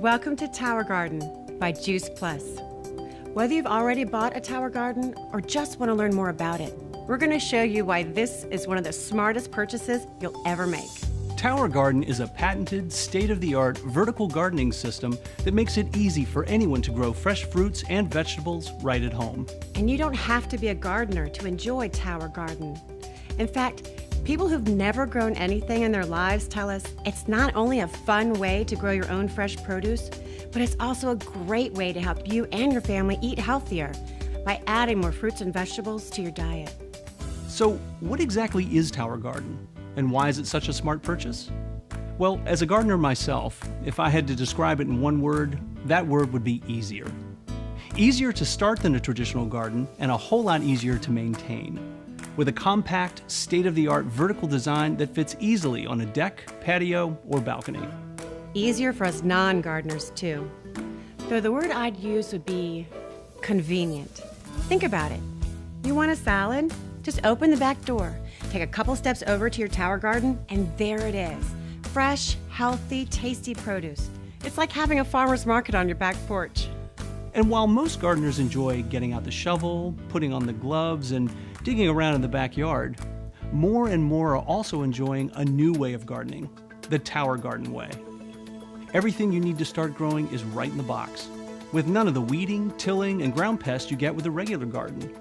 Welcome to Tower Garden by Juice Plus. Whether you've already bought a tower garden or just want to learn more about it, we're going to show you why this is one of the smartest purchases you'll ever make. Tower Garden is a patented, state-of-the-art vertical gardening system that makes it easy for anyone to grow fresh fruits and vegetables right at home. And you don't have to be a gardener to enjoy Tower Garden. In fact, people who've never grown anything in their lives tell us it's not only a fun way to grow your own fresh produce, but it's also a great way to help you and your family eat healthier by adding more fruits and vegetables to your diet. So, what exactly is Tower Garden? And why is it such a smart purchase? Well, as a gardener myself, if I had to describe it in one word, that word would be easier. Easier to start than a traditional garden, and a whole lot easier to maintain. With a compact, state-of-the-art vertical design that fits easily on a deck, patio, or balcony. Easier for us non-gardeners too. Though the word I'd use would be convenient. Think about it. You want a salad? Just open the back door, take a couple steps over to your tower garden, and there it is. Fresh, healthy, tasty produce. It's like having a farmer's market on your back porch. And while most gardeners enjoy getting out the shovel, putting on the gloves, and digging around in the backyard, more and more are also enjoying a new way of gardening, the Tower Garden way. Everything you need to start growing is right in the box, with none of the weeding, tilling, and ground pests you get with a regular garden.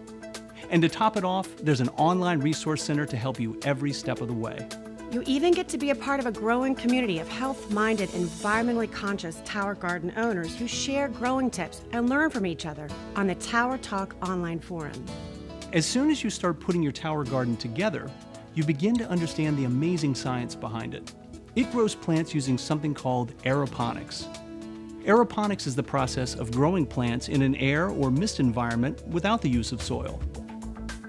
And to top it off, there's an online resource center to help you every step of the way. You even get to be a part of a growing community of health-minded, environmentally conscious Tower Garden owners who share growing tips and learn from each other on the Tower Talk online forum. As soon as you start putting your tower garden together, you begin to understand the amazing science behind it. It grows plants using something called aeroponics. Aeroponics is the process of growing plants in an air or mist environment without the use of soil.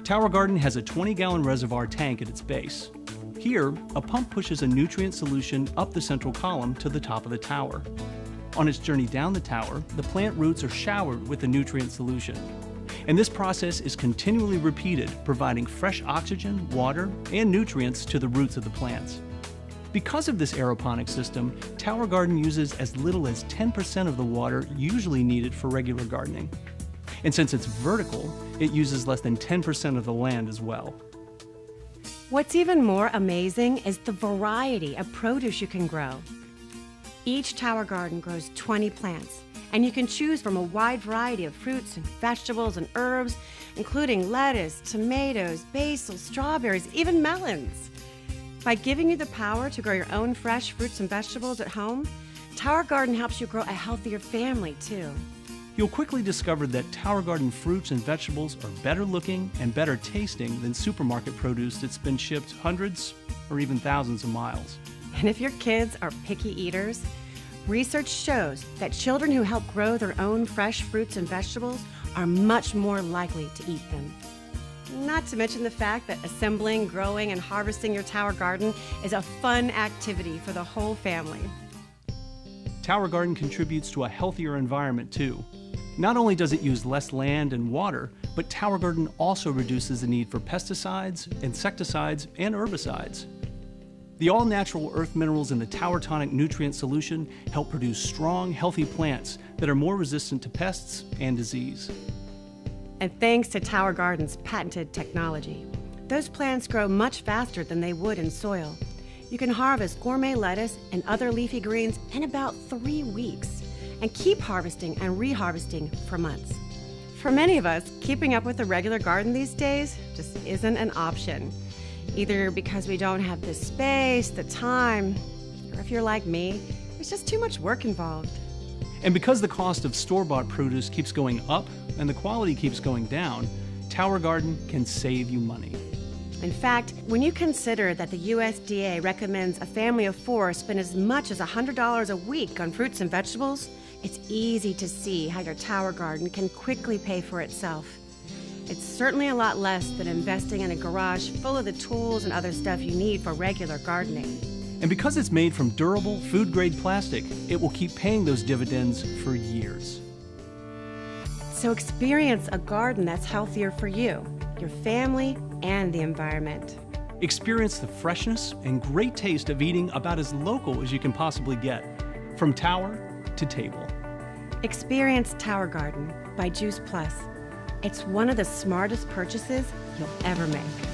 Tower Garden has a 20-gallon reservoir tank at its base. Here, a pump pushes a nutrient solution up the central column to the top of the tower. On its journey down the tower, the plant roots are showered with the nutrient solution. And this process is continually repeated, providing fresh oxygen, water, and nutrients to the roots of the plants. Because of this aeroponic system, Tower Garden uses as little as 10% of the water usually needed for regular gardening. And since it's vertical, it uses less than 10% of the land as well. What's even more amazing is the variety of produce you can grow. Each tower garden grows 20 plants, and you can choose from a wide variety of fruits and vegetables and herbs, including lettuce, tomatoes, basil, strawberries, even melons. By giving you the power to grow your own fresh fruits and vegetables at home, Tower Garden helps you grow a healthier family too. You'll quickly discover that Tower Garden fruits and vegetables are better looking and better tasting than supermarket produce that's been shipped hundreds or even thousands of miles. And if your kids are picky eaters, research shows that children who help grow their own fresh fruits and vegetables are much more likely to eat them. Not to mention the fact that assembling, growing, and harvesting your tower garden is a fun activity for the whole family. Tower Garden contributes to a healthier environment too. Not only does it use less land and water, but Tower Garden also reduces the need for pesticides, insecticides, and herbicides. The all-natural earth minerals in the Tower Tonic nutrient solution help produce strong, healthy plants that are more resistant to pests and disease. And thanks to Tower Garden's patented technology, those plants grow much faster than they would in soil. You can harvest gourmet lettuce and other leafy greens in about 3 weeks and keep harvesting and reharvesting for months. For many of us, keeping up with a regular garden these days just isn't an option, either because we don't have the space, the time, or if you're like me, there's just too much work involved. And because the cost of store-bought produce keeps going up and the quality keeps going down, Tower Garden can save you money. In fact, when you consider that the USDA recommends a family of 4 spend as much as $100 a week on fruits and vegetables, it's easy to see how your tower garden can quickly pay for itself. It's certainly a lot less than investing in a garage full of the tools and other stuff you need for regular gardening. And because it's made from durable, food-grade plastic, it will keep paying those dividends for years. So experience a garden that's healthier for you, your family, and the environment. Experience the freshness and great taste of eating about as local as you can possibly get. From Tower to table. Experience Tower Garden by Juice Plus. It's one of the smartest purchases you'll ever make.